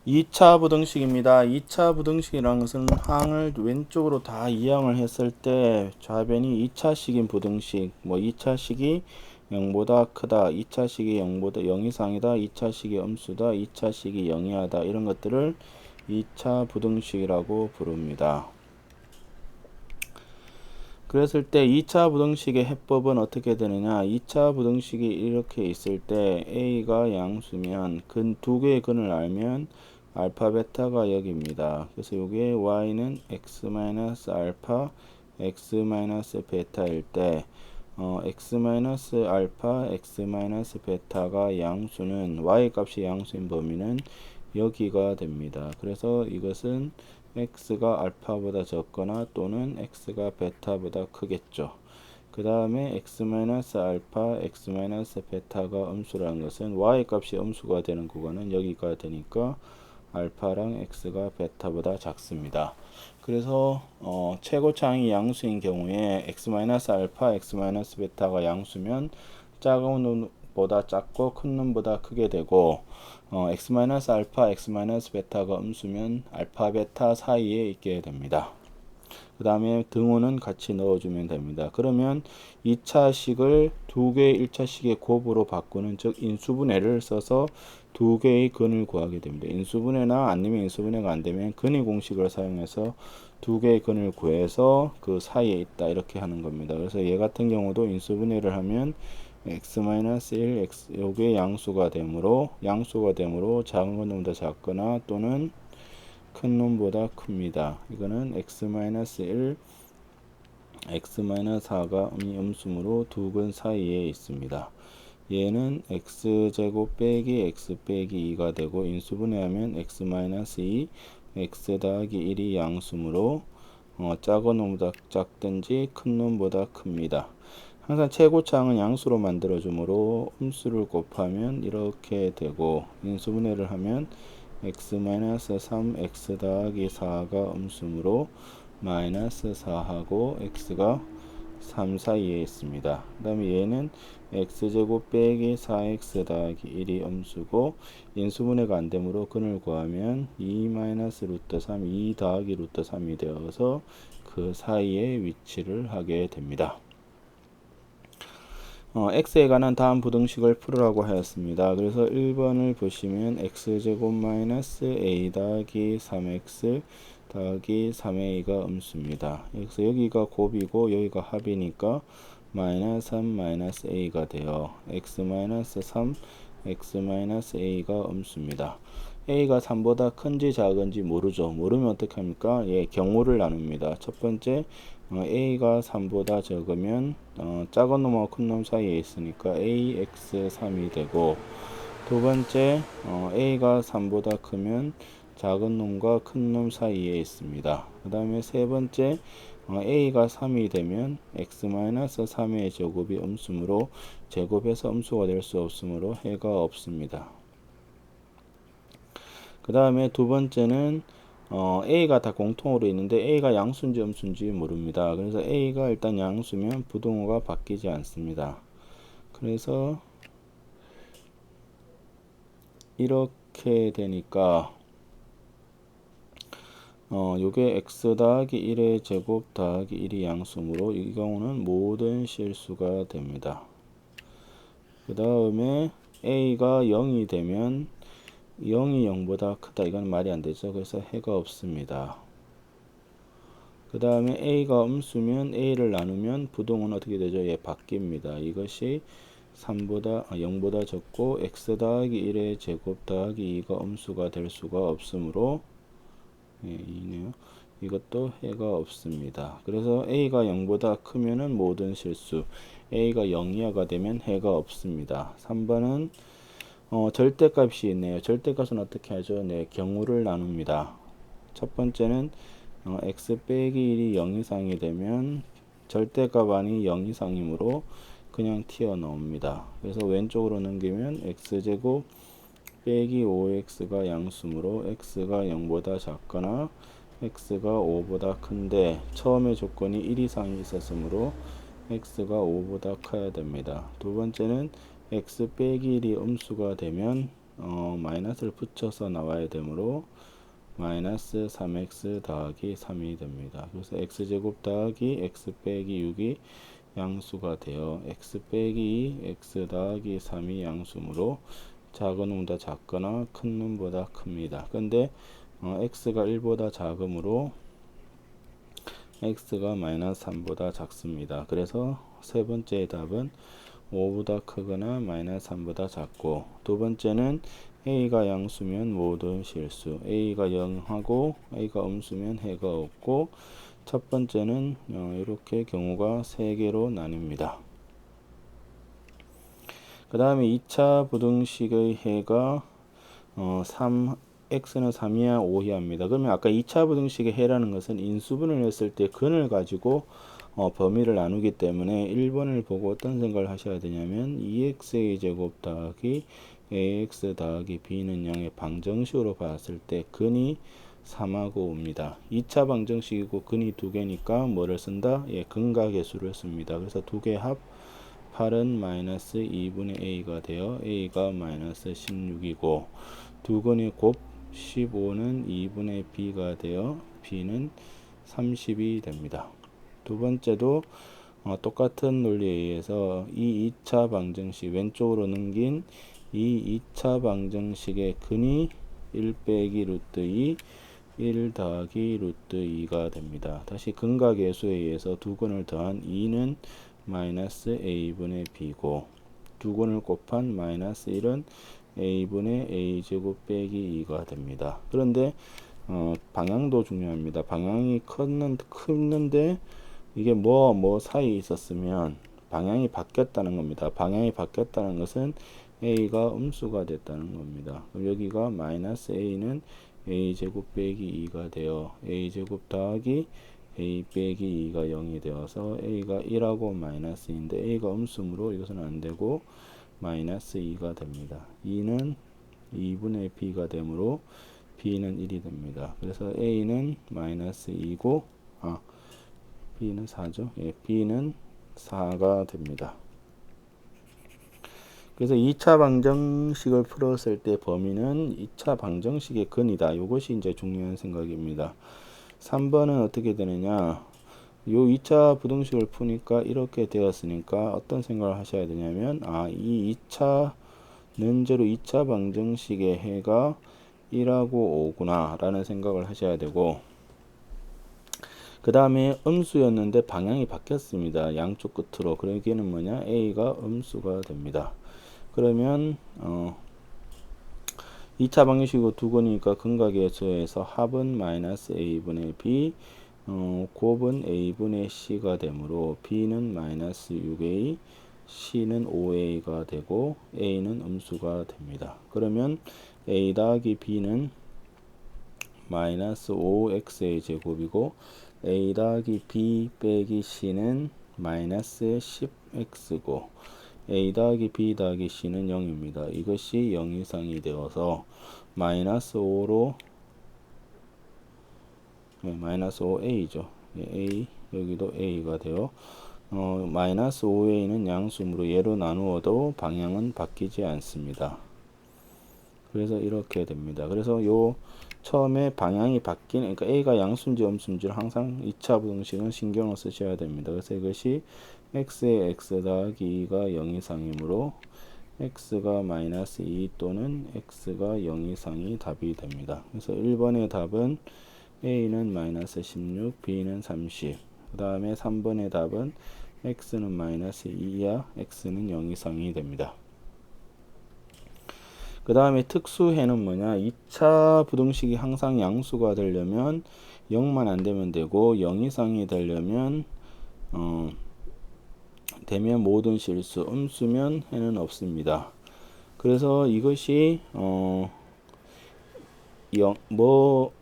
2차 부등식입니다. 2차 부등식이라는 것은 항을 왼쪽으로 다 이항을 했을 때 좌변이 2차식인 부등식, 뭐 2차식이 0보다 크다, 2차식이 0보다 0 이상이다, 2차식이 음수다, 2차식이 영이하다, 이런 것들을 2차 부등식이라고 부릅니다. 그랬을 때 2차 부등식의 해법은 어떻게 되느냐? 2차 부등식이 이렇게 있을 때 A가 양수면 두 개의 근을 알면 알파 베타가 여기입니다. 그래서 이게 y는 x 알파 x 베타일 때 x 알파 x 베타가 양수는 y 값이 양수인 범위는 여기가 됩니다. 그래서 이것은 x가 알파보다 적거나 또는 x가 베타보다 크겠죠. 그 다음에 x 알파 x 베타가 음수라는 것은 y 값이 음수가 되는 구간은 여기가 되니까 알파랑 x가 베타보다 작습니다. 그래서 최고차항이 양수인 경우에 x 알파 x 베타가 양수면 작은 놈보다 작고 큰 놈보다 크게 되고 x 알파 x 베타가 음수면 알파 베타 사이에 있게 됩니다. 그 다음에 등호는 같이 넣어주면 됩니다. 그러면 2차식을 두 개의 1차식의 곱으로 바꾸는, 즉 인수분해를 써서 두 개의 근을 구하게 됩니다. 인수분해나 아니면 인수분해가 안되면 근의 공식을 사용해서 두 개의 근을 구해서 그 사이에 있다, 이렇게 하는 겁니다. 그래서 얘 같은 경우도 인수분해를 하면 x-1 x 요게 양수가 되므로 작은 것보다 작거나 또는 큰 놈보다 큽니다. 이거는 x-1 x-4가 음수므로 두 근 사이에 있습니다. 얘는 x제곱 빼기 x 빼기 2가 되고 인수분해하면 x-2 x 더하기 1이 양수므로 작은 놈보다 작든지 큰 놈보다 큽니다. 항상 최고차항은 양수로 만들어주므로 음수를 곱하면 이렇게 되고 인수분해를 하면 x-3 x 더하기 4가 음수므로 마이너스 4하고 x가 3 사이에 있습니다. 그 다음에 얘는 x제곱 빼기 4x 더하기 1이 음수고 인수분해가 안되므로 근을 구하면 2 마이너스 루트 3 2 더하기 루트 3이 되어서 그 사이에 위치를 하게 됩니다. x에 관한 다음 부등식을 풀으라고 하였습니다. 그래서 1번을 보시면 x제곱 마이너스 a 더하기 3x 더하기 3a가 음수입니다. 그래서 여기가 곱이고 여기가 합이니까 마이너스 3 마이너스 a가 돼요. x 마이너스 3 x 마이너스 a가 음수입니다. a가 3보다 큰지 작은지 모르죠. 모르면 어떻게 합니까? 예, 경우를 나눕니다. 첫 번째 a가 3보다 적으면 작은 놈하고 큰 놈 사이에 있으니까 ax3이 되고, 두 번째 a가 3보다 크면 작은 놈과 큰 놈 사이에 있습니다. 그 다음에 세 번째 a가 3이 되면 x-3의 제곱이 음수므로 제곱해서 음수가 될 수 없으므로 해가 없습니다. 그 다음에 두 번째는 A가 다 공통으로 있는데 A가 양수인지 음수인지 모릅니다. 그래서 A가 일단 양수면 부등호가 바뀌지 않습니다. 그래서 이렇게 되니까 요게 x 더하기 1의 제곱 더하기 1이 양수므로 이 경우는 모든 실수가 됩니다. 그 다음에 A가 0이 되면 0이 0보다 크다. 이건 말이 안 되죠. 그래서 해가 없습니다. 그 다음에 a가 음수면 a를 나누면 부동은 어떻게 되죠? 예, 바뀝니다. 이것이 0보다 적고 x 더하기 1의 제곱 더하기 2가 음수가 될 수가 없으므로, 예, 2네요. 이것도 해가 없습니다. 그래서 a가 0보다 크면은 모든 실수, a가 0 이하가 되면 해가 없습니다. 3번은 절대값이 있네요. 절대값은 어떻게 하죠? 네, 경우를 나눕니다. 첫 번째는 x 빼기 1이 0 이상이 되면 절대값 안이 0 이상이므로 그냥 튀어나옵니다. 그래서 왼쪽으로 넘기면 x제곱 빼기 5x가 양수므로 x가 0보다 작거나 x가 5보다 큰데 처음에 조건이 1 이상이 있었으므로 x가 5보다 커야 됩니다. 두 번째는 x 빼기 1이 음수가 되면 마이너스를 붙여서 나와야 되므로 마이너스 3x 더하기 3이 됩니다. 그래서 x제곱 더하기 x 빼기 6이 양수가 되어 x 빼기 2, x 더하기 3이 양수므로 작은 놈보다 작거나 큰 놈보다 큽니다. 근데 x가 1보다 작으므로 x가 마이너스 3보다 작습니다. 그래서 세 번째 답은 5보다 크거나 마이너스 3보다 작고, 두 번째는 a가 양수면 모든 실수, a가 0하고 a가 음수면 해가 없고, 첫 번째는 이렇게 경우가 3개로 나뉩니다. 그 다음에 2차 부등식의 해가 x는 3이야 5이하입니다. 그러면 아까 2차 부등식의 해라는 것은 인수분을 했을 때 근을 가지고 범위를 나누기 때문에 1번을 보고 어떤 생각을 하셔야 되냐면 2x의 제곱 더하기 ax 더하기 b는 0의 방정식으로 봤을 때 근이 3하고 5입니다. 2차 방정식이고 근이 2개니까 뭐를 쓴다? 예, 근각계수를 씁니다. 그래서 2개 합 8은 마이너스 2분의 a가 되어 a가 마이너스 16이고, 두 근의 곱 15는 2분의 b가 되어 b는 30이 됩니다. 두 번째도 똑같은 논리에 의해서 이 2차 방정식 왼쪽으로 넘긴 이 2차 방정식의 근이 1 빼기 루트 2 1 더하기 루트 2가 됩니다. 다시 근각계수에 의해서 두 근을 더한 2는 마이너스 a분의 b고, 두 근을 곱한 마이너스 1은 a분의 a제곱 빼기 2가 됩니다. 그런데 방향도 중요합니다. 방향이 컸는데 이게 뭐 사이에 있었으면 방향이 바뀌었다는 겁니다. 방향이 바뀌었다는 것은 a가 음수가 됐다는 겁니다. 그럼 여기가 마이너스 a는 a제곱 빼기 2가 되어 a제곱 더하기 a 빼기 2가 0이 되어서 a가 1하고 마이너스인데 a가 음수므로 이것은 안되고 마이너스 2가 됩니다. 2는 2분의 b가 되므로 b는 1이 됩니다. 그래서 a는 마이너스 2고 b는 4죠. 예, b는 4가 됩니다. 그래서 2차 방정식을 풀었을 때 범위는 2차 방정식의 근이다. 이것이 이제 중요한 생각입니다. 3번은 어떻게 되느냐? 요 2차 부등식을 푸니까 이렇게 되었으니까 어떤 생각을 하셔야 되냐면 이 2차 는제로 2차 방정식의 해가 1하고 5구나 라는 생각을 하셔야 되고, 그 다음에 음수였는데 방향이 바뀌었습니다. 양쪽 끝으로. 그러기에는 뭐냐? a가 음수가 됩니다. 그러면 2차 방정식이고 두 근이니까 근각계수에서 합은 마이너스 a분의 b, 곱은 a분의 c가 되므로 b는 마이너스 6a, c는 5a가 되고 a는 음수가 됩니다. 그러면 a 더하기 b는 마이너스 5x의 제곱이고 a 더하기 b 빼기 c는 마이너스 10x고 a 더하기 b 더하기 c는 0입니다. 이것이 0 이상이 되어서 마이너스 5로 마이너스 5a죠. a 여기도 a가 되어 마이너스 5a는 양수므로 얘로 나누어도 방향은 바뀌지 않습니다. 그래서 이렇게 됩니다. 그래서 요 처음에 방향이 바뀌는, 그러니까 a가 양수인지 음수인지를 항상 2차 부등식은 신경을 쓰셔야 됩니다. 그래서 이것이 x의 x 더하기 2가 0 이상이므로 x가 마이너스 2 또는 x가 0 이상이 답이 됩니다. 그래서 1번의 답은 a는 마이너스 16, b는 30. 그 다음에 3번의 답은 x는 마이너스 2야 x는 0 이상이 됩니다. 그 다음에 특수해는 뭐냐? 2차 부등식이 항상 양수가 되려면 0만 안 되면 되고 0 이상이 되려면 모든 실수, 음수면 해는 없습니다. 그래서 이것이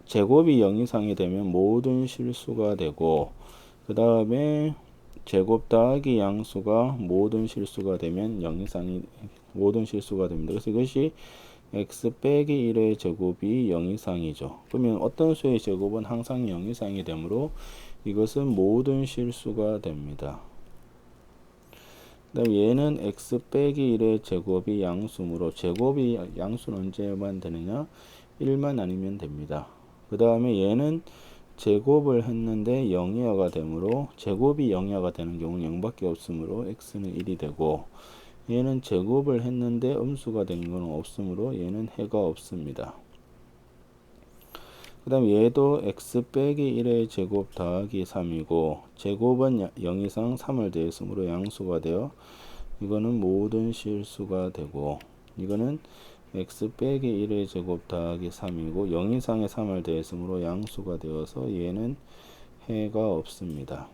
제곱이 0 이상이 되면 모든 실수가 되고, 그 다음에 제곱 더하기 양수가 모든 실수가 되면 0 이상이 모든 실수가 됩니다. 그래서 이것이 x 빼기 1의 제곱이 0 이상이죠. 그러면 어떤 수의 제곱은 항상 0 이상이 되므로 이것은 모든 실수가 됩니다. 그 그다음 얘는 x 빼기 1의 제곱이 양수므로 제곱이 양수는 언제만 되느냐? 1만 아니면 됩니다. 그 다음에 얘는 제곱을 했는데 0이하가 되므로 제곱이 0이하가 되는 경우는 0밖에 없으므로 x는 1이 되고 얘는 제곱을 했는데 음수가 된 건 없으므로 얘는 해가 없습니다. 그 다음 얘도 x 빼기 1의 제곱 더하기 3이고 제곱은 0 이상 3을 더했으므로 양수가 되어 이거는 모든 실수가 되고 이거는 x 빼기 1의 제곱 더하기 3이고 0 이상의 3을 더했으므로 양수가 되어서 얘는 해가 없습니다.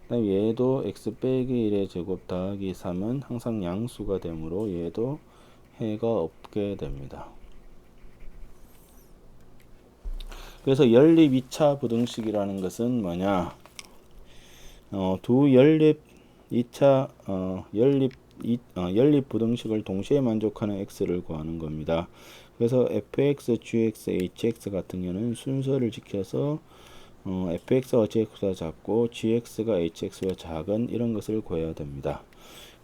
그 다음 얘도 x 빼기 1의 제곱 더하기 3은 항상 양수가 되므로 얘도 해가 없게 됩니다. 그래서 연립 2차 부등식이라는 것은 뭐냐? 두 연립 2차 연립 부등식을 동시에 만족하는 x를 구하는 겁니다. 그래서 fx, gx, hx 같은 경우는 순서를 지켜서 fx가 gx보다 작고 gx가 hx보다 작은 이런 것을 구해야 됩니다.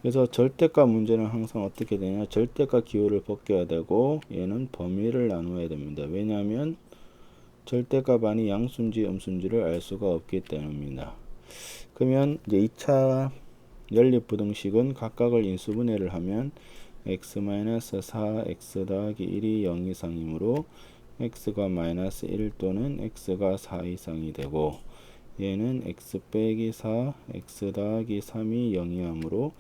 그래서 절대값 문제는 항상 어떻게 되냐? 절대값 기호를 벗겨야 되고 얘는 범위를 나누어야 됩니다. 왜냐하면 절대값 안이 양수인지 음수인지를 알 수가 없기 때문입니다. 그러면 이제 2차 연립 부등식은 각각을 인수분해를 하면 x-4 x 더하기 1이 0 이상이므로 x가 -1 또는 x가 4 이상이 되고 얘는 x 빼기 4 x 더하기 3이 0이하므로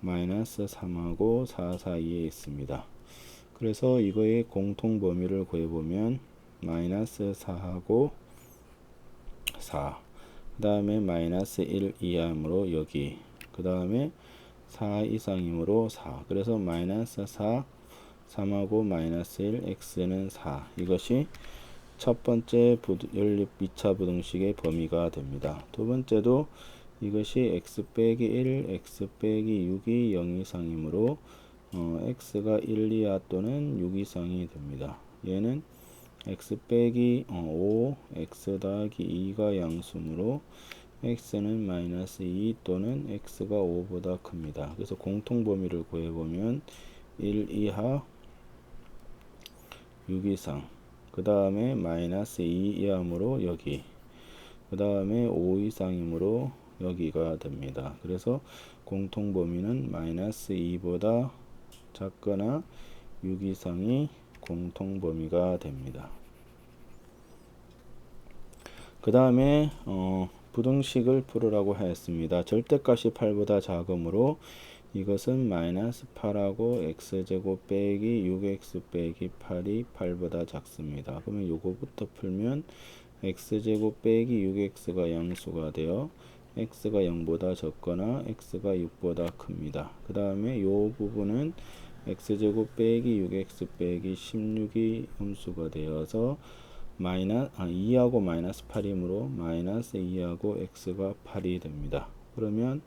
-3하고 4 사이에 있습니다. 그래서 이거의 공통 범위를 구해보면 -4하고 4, 그 다음에 -1 이하므로 여기, 그 다음에 4 이상이므로 4, 그래서 -4, 3하고 -1, x는 4. 이것이 첫 번째 연립 2차 부등식의 범위가 됩니다. 두 번째도 이것이 x 빼기 1, x 빼기 6이 0 이상이므로 x가 1 이하 또는 6 이상이 됩니다. 얘는 x 빼기 5, x 더하기 2가 양수므로 x는 -2 또는 x가 5보다 큽니다. 그래서 공통 범위를 구해보면 1 이하, 6 이상, 그 다음에 -2 이하므로 여기, 그 다음에 5 이상이므로 여기가 됩니다. 그래서 공통 범위는 -2보다 작거나 6 이상이 공통 범위가 됩니다. 그 다음에 부등식을 풀으라고 하였습니다. 절대값이 8보다 작으므로 이것은 -8하고 x제곱 빼기 6x 빼기 8이 8보다 작습니다. 그러면 요거부터 풀면 x제곱 빼기 6x가 양수가 되어 x가 0보다 적거나 x가 6보다 큽니다. 그 다음에 요 부분은 x제곱 빼기 6x 빼기 16이 음수가 되어서 2하고 -8이므로 -2하고 x가 8이 됩니다. 그러면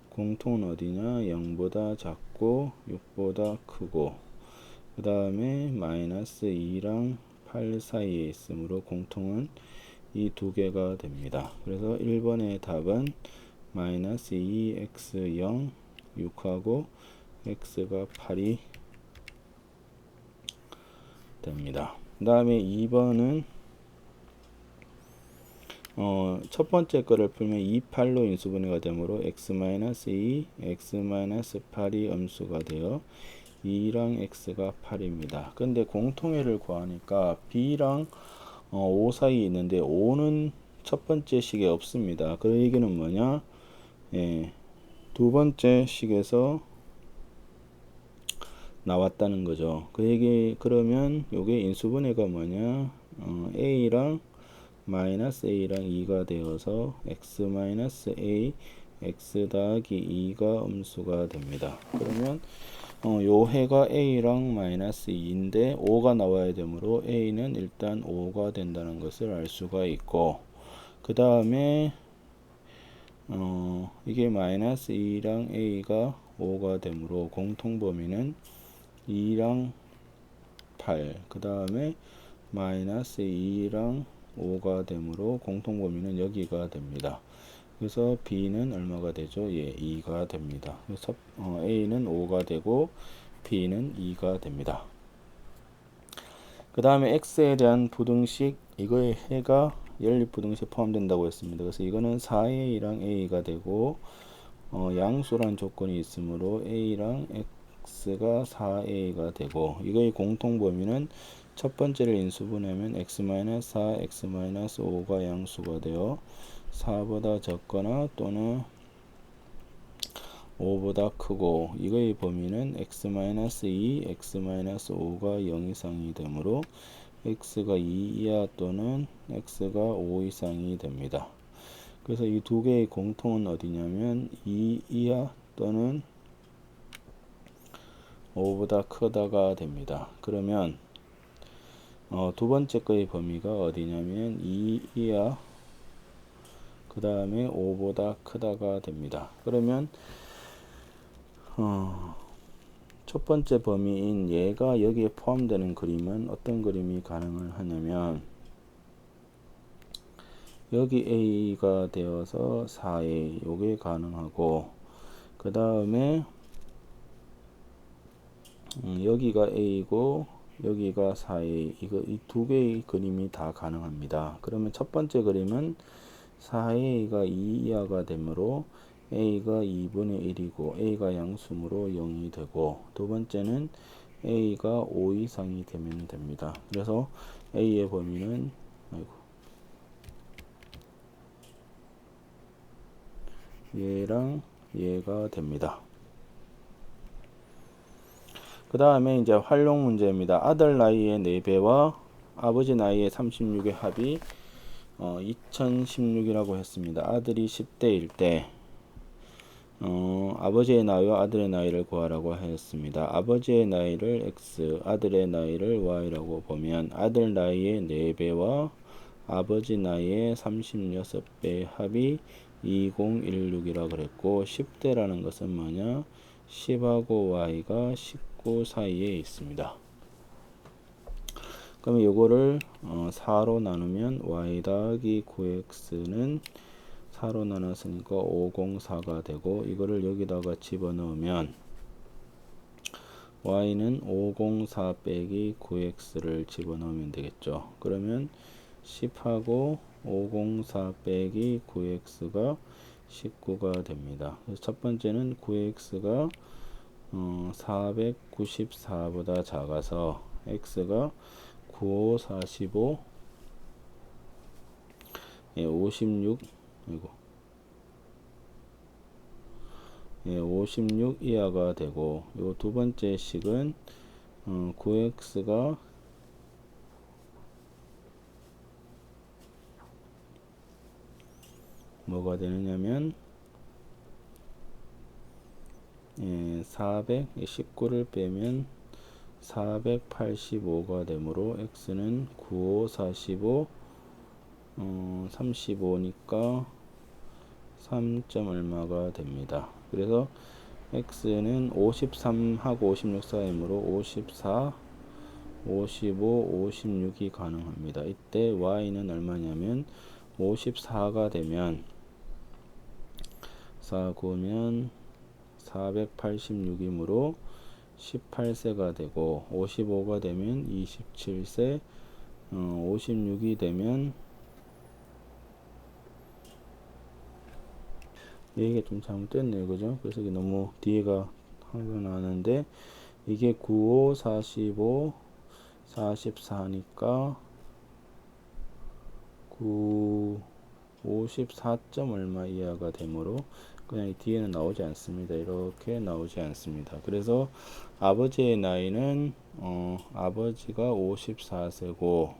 공통은 어디냐? 0보다 작고 6보다 크고 그 다음에 -2랑 8 사이에 있으므로 공통은 이 두 개가 됩니다. 그래서 1번의 답은 -2x0 6하고 x가 8이 됩니다. 그 다음에 2번은 첫 번째 거를 풀면 2, 8로 인수분해가 되므로 x-2, x-8이 음수가 되어 2랑 x가 8입니다. 근데 공통회를 구하니까 b랑 5 사이에 있는데 5는 첫 번째 식에 없습니다. 그 얘기는 뭐냐? 두 번째 식에서 나왔다는 거죠. 그 얘기, 그러면 요게 인수분해가 뭐냐? a랑 -a랑 2가 되어서 x-a x 더하기 2가 음수가 됩니다. 그러면 요 해가 a랑 -2인데 5가 나와야 되므로 a는 일단 5가 된다는 것을 알 수가 있고 그 다음에 이게 -2랑 a가 5가 되므로 공통범위는 2랑 8, 그 다음에 -2랑 5가 되므로 공통범위는 여기가 됩니다. 그래서 B는 얼마가 되죠? 예, 2가 됩니다. 그래서 A는 5가 되고 B는 2가 됩니다. 그 다음에 X에 대한 부등식, 이거의 해가 연립부등식 포함된다고 했습니다. 그래서 이거는 4A랑 A가 되고 양수란 조건이 있으므로 A랑 X가 4A가 되고, 이거의 공통 범위는 첫 번째를 인수분해하면 X-4, X-5가 양수가 되어 4보다 적거나 또는 5보다 크고, 이거의 범위는 X-2, X-5가 0 이상이 되므로 X가 2 이하 또는 X가 5 이상이 됩니다. 그래서 이 두 개의 공통은 어디냐면 2 이하 또는 5보다 크다가 됩니다. 그러면 두 번째 거의 범위가 어디냐면 2 이하 그 다음에 5보다 크다가 됩니다. 그러면 첫 번째 범위인 얘가 여기에 포함되는 그림은 어떤 그림이 가능을 하냐면, 여기 A가 되어서 4A 요게 가능하고, 그 다음에 여기가 A고 여기가 4A, 이 두 개의 그림이 다 가능합니다. 그러면 첫 번째 그림은 4A가 2 이하가 되므로 A가 2분의 1이고 A가 양수므로 0이 되고, 두 번째는 A가 5 이상이 되면 됩니다. 그래서 A의 범위는 얘랑 얘가 됩니다. 그 다음에 이제 활용 문제입니다. 아들 나이의 4배와 아버지 나이의 36의 합이 2016이라고 했습니다. 아들이 10대일 때 아버지의 나이와 아들의 나이를 구하라고 하였습니다. 아버지의 나이를 X, 아들의 나이를 Y라고 보면 아들 나이의 4배와 아버지 나이의 36배의 합이 2016이라고 그랬고, 10대라는 것은 뭐냐? 10하고 Y가 19 사이에 있습니다. 그러면 요거를 4로 나누면 Y 더하기 9X는 4로 나눴으니까 504가 되고, 이거를 여기다가 집어넣으면 Y는 504 빼기 9X를 집어넣으면 되겠죠. 그러면 10하고 504 빼기 9X가 19가 됩니다. 그래서 첫 번째는 9X가 494보다 작아서 X가 9545 56 56 이하가 되고, 요 두 번째 식은 9X가 뭐가 되느냐면 19를 빼면 485가 되므로 X는 9545 35니까 3. 얼마가 됩니다. 그래서 X는 53하고 56 사이므로 54, 55, 56이 가능합니다. 이때 Y는 얼마냐면 54가 되면 4 구면 486이므로 18세가 되고, 55가 되면 27세, 56이 되면, 이게 좀 잘못됐네요. 그죠? 그래서 이게 너무 뒤에가 항상 나왔는데, 이게 95, 45, 44니까 54. 얼마 이하가 되므로 그냥 이 뒤에는 나오지 않습니다. 이렇게 나오지 않습니다. 그래서 아버지의 나이는 아버지가 54세고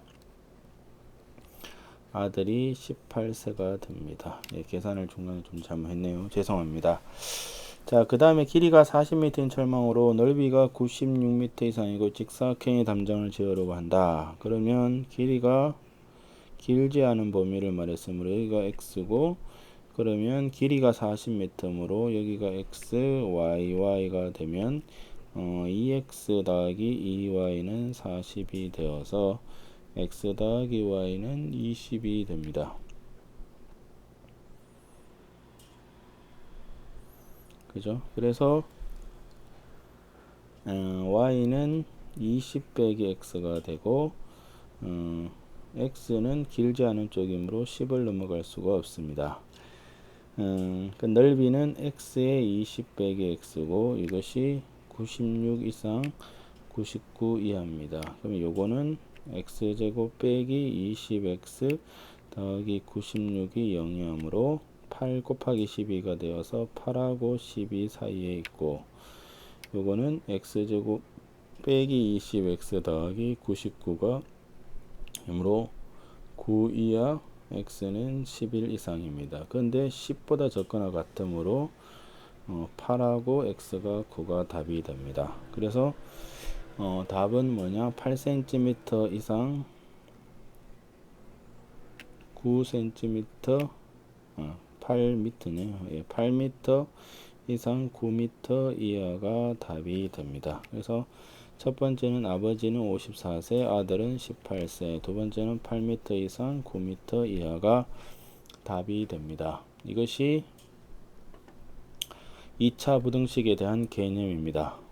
아들이 18세가 됩니다. 예, 계산을 중간에 좀 잘못했네요. 죄송합니다. 자, 그 다음에 길이가 40m인 철망으로 넓이가 96m 이상이고 직사각형의 담장을 지으려고 한다. 그러면 길이가 길지 않은 범위를 말했으므로 여기가 X고, 그러면 길이가 40m므로 여기가 X, Y, Y가 되면 2X 더하기 2Y는 40이 되어서 X 더하기 Y는 20이 됩니다. 그죠? 그래서 y는 20 빼기 x가 되고 x는 길지 않은 쪽이므로 10을 넘어갈 수가 없습니다. 그 넓이는 x의 20 빼기 x고 이것이 96 이상 99 이하입니다. 그럼 요거는 x제곱 빼기 20x 더하기 96이 0이므로 8 곱하기 12가 되어서 8하고 12 사이에 있고 요거는 x제곱 빼기 20x 더하기 99가 이므로 9 이하 x는 11 이상입니다. 근데 10보다 적거나 같으므로 8하고 x가 9가 답이 됩니다. 그래서 답은 뭐냐? 8cm 이상 9cm 8m네요. 예, 8m 이상 9m 이하가 답이 됩니다. 그래서 첫 번째는 아버지는 54세, 아들은 18세. 두 번째는 8m 이상 9m 이하가 답이 됩니다. 이것이 2차 부등식에 대한 개념입니다.